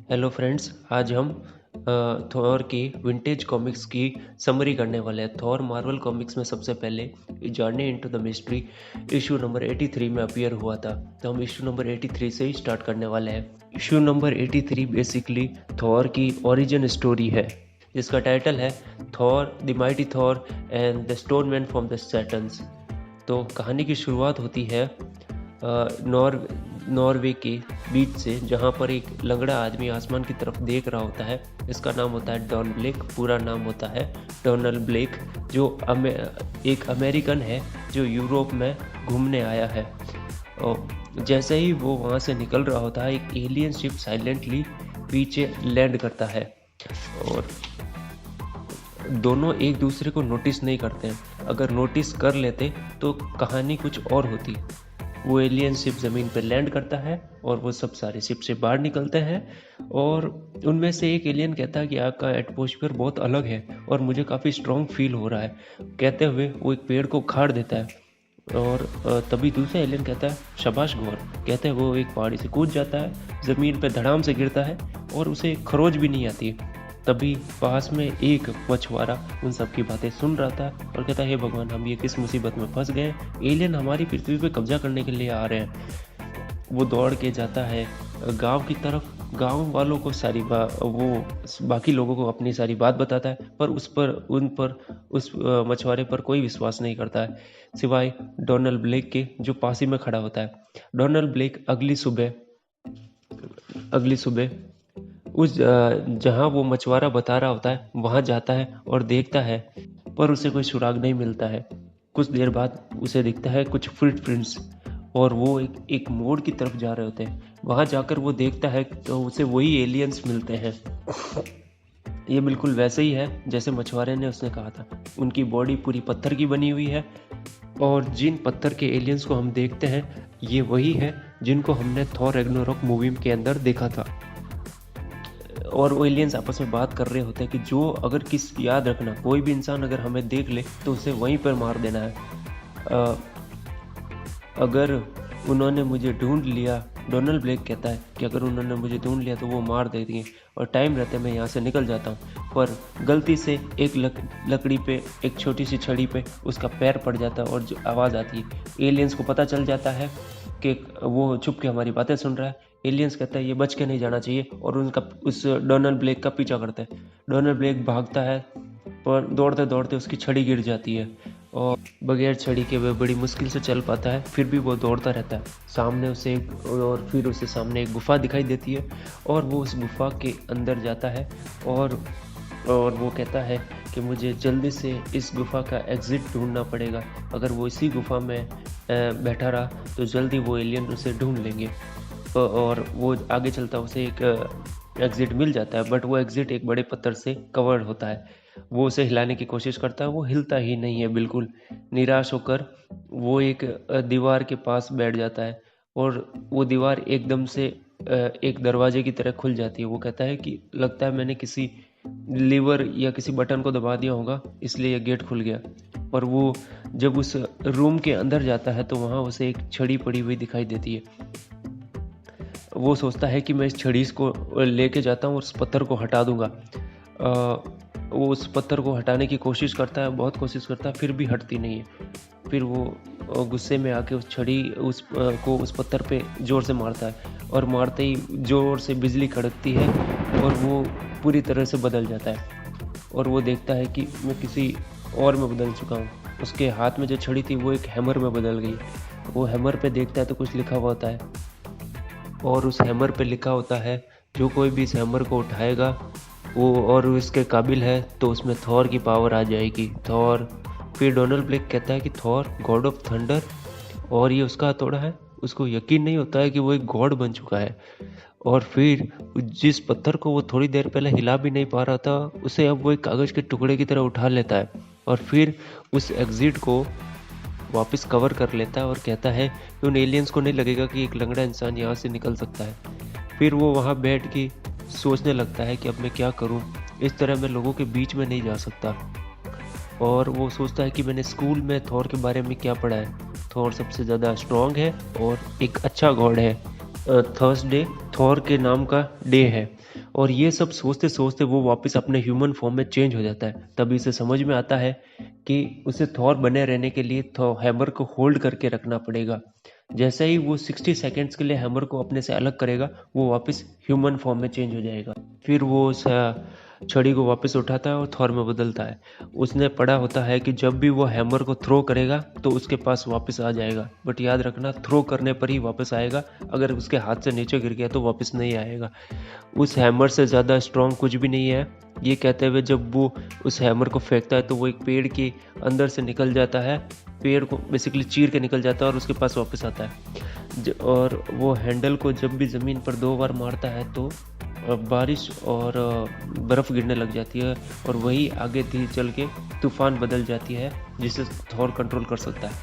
Hello friends, आज हम Thor की विंटेज कॉमिक्स की समरी करने वाले हैं। थॉर मार्वल कॉमिक्स में सबसे पहले journey into the mystery issue number 83 में अपीयर हुआ था, तो हम इशू नंबर 83 से ही स्टार्ट करने वाले हैं। इशू नंबर 83 बेसिकली थॉर की ओरिजिन स्टोरी है, जिसका टाइटल है Thor the mighty Thor and the stone man from the Saturns. तो कहानी की शुरुआत होती है नॉर्वे के बीच से, जहाँ पर एक लंगड़ा आदमी आसमान की तरफ देख रहा होता है। इसका नाम होता है डॉन ब्लेक, पूरा नाम होता है डोनाल्ड ब्लेक, जो एक अमेरिकन है जो यूरोप में घूमने आया है। और जैसे ही वो वहाँ से निकल रहा होता है, एक एलियन शिप साइलेंटली पीछे लैंड करता है और दोनों एक दूसरे को नोटिस नहीं करते हैं। अगर नोटिस कर लेते तो कहानी कुछ और होती। वो एलियन शिप ज़मीन पर लैंड करता है और वो सब सारे शिप से बाहर निकलते हैं, और उनमें से एक एलियन कहता है कि आपका एटमॉस्फेयर बहुत अलग है और मुझे काफ़ी स्ट्रॉन्ग फील हो रहा है। कहते हुए वो एक पेड़ को उखाड़ देता है, और तभी दूसरा एलियन कहता है शाबाश गौर। कहते हैं वो एक पहाड़ी से कूद जाता है, ज़मीन पर धड़ाम से गिरता है और उसे खरोच भी नहीं आती। तभी पास में एक मछुआरा उन सब की बातें सुन रहा था और कहता है हे भगवान, हम ये किस मुसीबत में फंस गए, एलियन हमारी पृथ्वी पे कब्जा करने के लिए आ रहे हैं। वो दौड़ के जाता है गांव की तरफ, गांव वालों को वो बाकी लोगों को अपनी सारी बात बताता है, पर उस मछुआरे पर कोई विश्वास नहीं करता है, सिवाय डोनाल्ड ब्लेक के, जो पास ही में खड़ा होता है। डोनाल्ड ब्लेक अगली सुबह उस जहाँ वो मछुआरा बता रहा होता है वहाँ जाता है और देखता है, पर उसे कोई सुराग नहीं मिलता है। कुछ देर बाद उसे दिखता है कुछ फुटप्रिंट्स, और वो एक मोड़ की तरफ जा रहे होते हैं। वहाँ जाकर वो देखता है तो उसे वही एलियंस मिलते हैं। ये बिल्कुल वैसे ही है जैसे मछुआरे ने उसने कहा था। उनकी बॉडी पूरी पत्थर की बनी हुई है, और जिन पत्थर के एलियंस को हम देखते हैं ये वही है जिनको हमने थॉर रैग्नारोक मूवी के अंदर देखा था। और वो एलियंस आपस में बात कर रहे होते हैं कि जो अगर याद रखना, कोई भी इंसान अगर हमें देख ले तो उसे वहीं पर मार देना है। अ, अगर उन्होंने मुझे ढूंढ लिया, डोनाल्ड ब्लेक कहता है कि अगर उन्होंने मुझे ढूंढ लिया तो वो मार देंगे, और टाइम रहते मैं यहाँ से निकल जाता हूँ। पर गलती से एक लकड़ी पे, एक छोटी सी छड़ी पे उसका पैर पड़ जाता है और जो आवाज़ आती है, एलियंस को पता चल जाता है कि वो छुप के हमारी बातें सुन रहा है। एलियंस कहता है ये बच के नहीं जाना चाहिए, और उस डोनाल्ड ब्लेक का पीछा करता है। डोनाल्ड ब्लेक भागता है, पर दौड़ते दौड़ते उसकी छड़ी गिर जाती है और बगैर छड़ी के वह बड़ी मुश्किल से चल पाता है। फिर भी वो दौड़ता रहता है। फिर उसे सामने एक गुफा दिखाई देती है, और वो उस गुफा के अंदर जाता है, और वो कहता है कि मुझे जल्दी से इस गुफा का एग्ज़िट ढूंढना पड़ेगा। अगर वो इसी गुफा में बैठा रहा तो जल्दी वो एलियन उसे ढूंढ लेंगे। और वो आगे चलता उसे एक एग्ज़िट मिल जाता है, बट वो एग्ज़िट एक बड़े पत्थर से कवर्ड होता है। वो उसे हिलाने की कोशिश करता है, वो हिलता ही नहीं है। बिल्कुल निराश होकर वो एक दीवार के पास बैठ जाता है, और वो दीवार एकदम से एक दरवाजे की तरह खुल जाती है। वो कहता है कि लगता है मैंने किसी लीवर या किसी बटन को दबा दिया होगा, इसलिए यह गेट खुल गया। और वो जब उस रूम के अंदर जाता है तो वहाँ उसे एक छड़ी पड़ी हुई दिखाई देती है। वो सोचता है कि मैं इस छड़ी को लेके जाता हूँ और उस पत्थर को हटा दूंगा। वो उस पत्थर को हटाने की कोशिश करता है, बहुत कोशिश करता है, फिर भी हटती नहीं है। फिर वो गुस्से में आके उस छड़ी को उस पत्थर पे ज़ोर से मारता है, और मारते ही ज़ोर से बिजली कड़कती है और वो पूरी तरह से बदल जाता है। और वो देखता है कि मैं किसी और में बदल चुका हूँ। उसके हाथ में जो छड़ी थी वो एक हैमर में बदल गई। वो हैमर पे देखता है तो कुछ लिखा हुआ होता है, और उस हैमर पे लिखा होता है जो कोई भी इस हैमर को उठाएगा वो और इसके काबिल है तो उसमें थॉर की पावर आ जाएगी। थॉर। फिर डोनाल्ड ब्लेक कहता है कि थॉर गॉड ऑफ थंडर, और ये उसका हथौड़ा है। उसको यकीन नहीं होता है कि वो एक गॉड बन चुका है। और फिर जिस पत्थर को वो थोड़ी देर पहले हिला भी नहीं पा रहा था, उसे अब वो एक कागज़ के टुकड़े की तरह उठा लेता है, और फिर उस एग्ज़िट को वापस कवर कर लेता है, और कहता है कि उन एलियंस को नहीं लगेगा कि एक लंगड़ा इंसान यहाँ से निकल सकता है। फिर वो वहाँ बैठ के सोचने लगता है कि अब मैं क्या करूँ, इस तरह मैं लोगों के बीच में नहीं जा सकता। और वो सोचता है कि मैंने स्कूल में थॉर के बारे में क्या पढ़ा है। थॉर सबसे ज़्यादा स्ट्रॉन्ग है और एक अच्छा गॉड है। थर्सडे थॉर के नाम का डे है। और ये सब सोचते सोचते वो वापस अपने ह्यूमन फॉर्म में चेंज हो जाता है। तभी उसे समझ में आता है कि उसे थॉर बने रहने के लिए हैमर को होल्ड करके रखना पड़ेगा। जैसे ही वो 60 सेकेंड्स के लिए हैमर को अपने से अलग करेगा, वो वापस ह्यूमन फॉर्म में चेंज हो जाएगा। फिर वो उस छड़ी को वापस उठाता है और थॉर में बदलता है। उसने पढ़ा होता है कि जब भी वो हैमर को थ्रो करेगा तो उसके पास वापस आ जाएगा, बट याद रखना थ्रो करने पर ही वापस आएगा, अगर उसके हाथ से नीचे गिर गया तो वापस नहीं आएगा। उस हैमर से ज़्यादा स्ट्रॉन्ग कुछ भी नहीं है। ये कहते हुए जब वो उस हैमर को फेंकता है तो वो एक पेड़ के अंदर से निकल जाता है, पेड़ को बेसिकली चीर के निकल जाता है और उसके पास वापस आता है। और वो हैंडल को जब भी ज़मीन पर 2 बार मारता है तो बारिश और बर्फ़ गिरने लग जाती है, और वही आगे धीरे चल के तूफ़ान बदल जाती है जिसे थॉर कंट्रोल कर सकता है।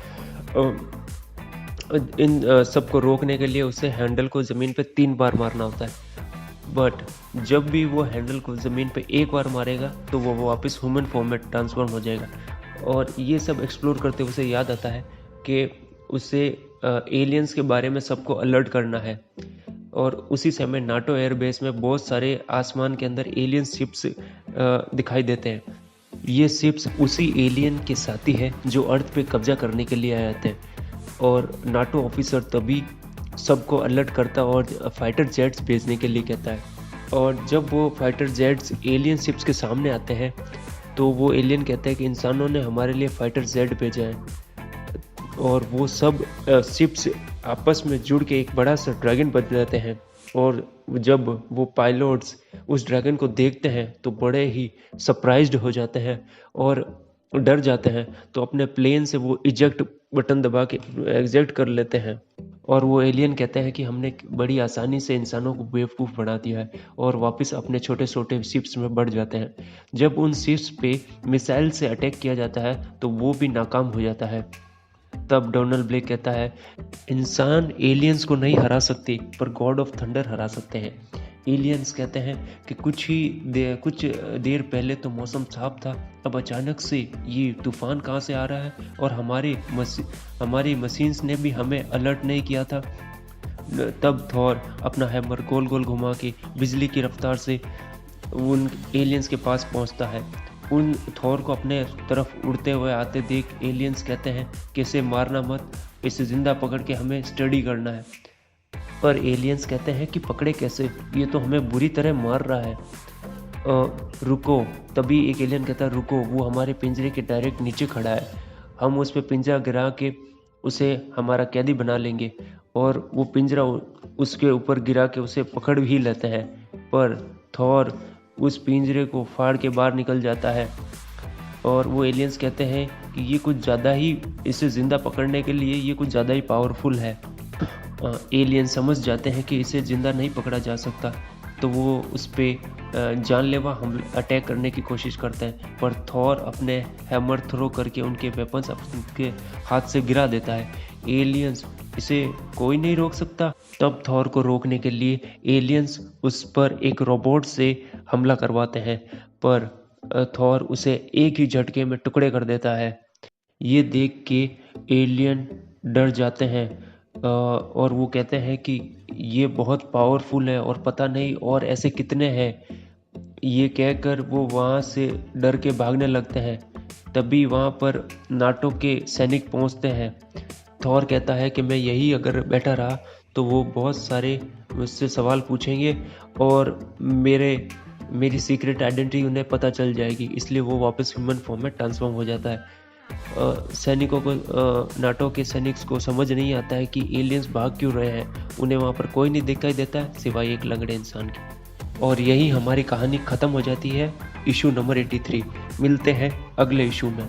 इन सबको रोकने के लिए उसे हैंडल को ज़मीन पे 3 बार मारना होता है, बट जब भी वो हैंडल को ज़मीन पे 1 बार मारेगा तो वो वापस ह्यूमन फॉर्म में ट्रांसफॉर्म हो जाएगा। और ये सब एक्सप्लोर करते हुए उसे याद आता है कि उसे एलियंस के बारे में सबको अलर्ट करना है। और उसी समय नाटो एयरबेस में बहुत सारे आसमान के अंदर एलियन शिप्स दिखाई देते हैं। ये शिप्स उसी एलियन के साथी हैं जो अर्थ पे कब्जा करने के लिए आए थे। और नाटो ऑफिसर तभी सबको अलर्ट करता और फाइटर जेट्स भेजने के लिए कहता है। और जब वो फाइटर जेट्स एलियन शिप्स के सामने आते हैं तो वो एलियन कहता है कि इंसानों ने हमारे लिए फाइटर जेट भेजा है। और वो सब शिप्स आपस में जुड़ के एक बड़ा सा ड्रैगन बन जाते हैं। और जब वो पायलट्स उस ड्रैगन को देखते हैं तो बड़े ही सरप्राइज्ड हो जाते हैं और डर जाते हैं, तो अपने प्लेन से वो इजेक्ट बटन दबा के एग्जिट कर लेते हैं। और वो एलियन कहते हैं कि हमने बड़ी आसानी से इंसानों को बेवकूफ़ बना दिया है, और वापस अपने छोटे छोटे शिप्स में बढ़ जाते हैं। जब उन शिप्स पे मिसाइल से अटैक किया जाता है तो वो भी नाकाम हो जाता है। तब डोनाल्ड ब्लेक कहता है, इंसान एलियंस को नहीं हरा सकते पर गॉड ऑफ थंडर हरा सकते हैं। एलियंस कहते हैं कि कुछ देर पहले तो मौसम साफ था, अब अचानक से ये तूफान कहाँ से आ रहा है, और हमारी मशीन्स ने भी हमें अलर्ट नहीं किया था। तब थॉर अपना हैमर गोल गोल घुमा के बिजली की रफ्तार से उन एलियंस के पास पहुंचता है। उन थॉर को अपने तरफ उड़ते हुए आते देख एलियंस कहते हैं कि इसे मारना मत, इसे जिंदा पकड़ के हमें स्टडी करना है। पर एलियंस कहते हैं कि पकड़े कैसे, ये तो हमें बुरी तरह मार रहा है। रुको। तभी एक एलियन कहता है, रुको, वो हमारे पिंजरे के डायरेक्ट नीचे खड़ा है, हम उस पर पिंजरा गिरा के उसे हमारा कैदी बना लेंगे। और वो पिंजरा उसके ऊपर गिरा के उसे पकड़ भी लेते हैं। पर थॉर उस पिंजरे को फाड़ के बाहर निकल जाता है। और वो एलियंस कहते हैं कि ये कुछ ज़्यादा ही, इसे ज़िंदा पकड़ने के लिए ये कुछ ज़्यादा ही पावरफुल है। एलियन समझ जाते हैं कि इसे ज़िंदा नहीं पकड़ा जा सकता, तो वो उस पर जानलेवा हमला अटैक करने की कोशिश करते हैं। पर थॉर अपने हैमर थ्रो करके उनके वेपन्स उनके हाथ से गिरा देता है। एलियंस, इसे कोई नहीं रोक सकता। तब थॉर को रोकने के लिए एलियंस उस पर एक रोबोट से हमला करवाते हैं, पर थॉर उसे एक ही झटके में टुकड़े कर देता है। ये देख के एलियन डर जाते हैं और वो कहते हैं कि ये बहुत पावरफुल है और पता नहीं और ऐसे कितने हैं। ये कहकर वो वहाँ से डर के भागने लगते हैं। तभी वहाँ पर नाटो के सैनिक पहुँचते हैं। थॉर कहता है कि मैं यही अगर बैठा रहा तो वो बहुत सारे मुझसे सवाल पूछेंगे और मेरी सीक्रेट आइडेंटिटी उन्हें पता चल जाएगी, इसलिए वो वापस ह्यूमन फॉर्म में ट्रांसफॉर्म हो जाता है। सैनिकों को नाटो के सैनिक्स को समझ नहीं आता है कि एलियंस भाग क्यों रहे हैं। उन्हें वहाँ पर कोई नहीं दिखाई देता है सिवाय एक लंगड़े इंसान के। और यही हमारी कहानी ख़त्म हो जाती है। Issue number 83। मिलते हैं अगले इशू में।